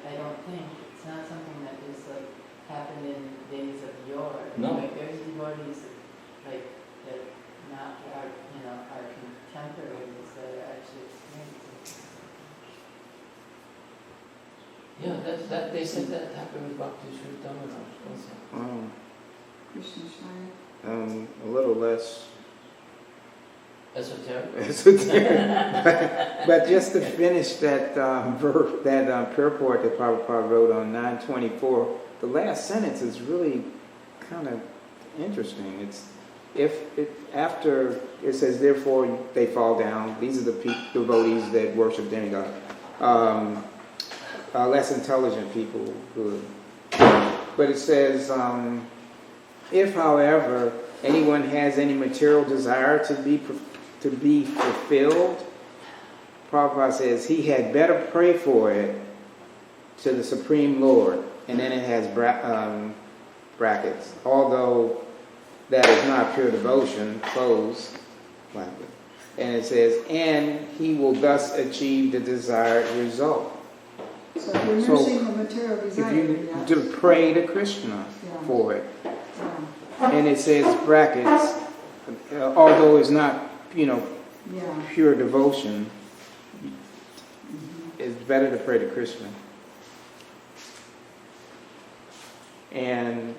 I don't think, it's not something that just like happened in days of yore. No. Like there's devotees that not are, are contemporaries that are actually experiencing. Yeah, that they said that happened with Bhakti Srimad also. Krishna Shaya. A little less Esoteric. but just to finish that purport that Prabhupada wrote on 924, the last sentence is really kind of interesting. It's after it says, therefore they fall down. These are the devotees that worship demigod. Less intelligent people good. But it says, if, however, anyone has any material desire to be fulfilled, Prabhupada says he had better pray for it to the Supreme Lord. And then it has brackets. Although that is not pure devotion, close bracket. And it says, and he will thus achieve the desired result. So if you're nursing the material desire, If you to pray to Krishna for it. Yeah. And it says brackets, although it's not, pure devotion, it's better to pray to Krishna. And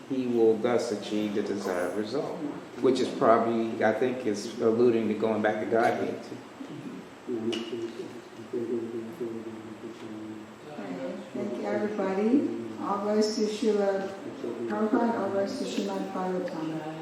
he will thus achieve the desired result, which is probably, I think, is alluding to going back to Godhead too. Thank you, everybody. All glories to Srila Prabhupada, all glories to Srimad Bhagavatam.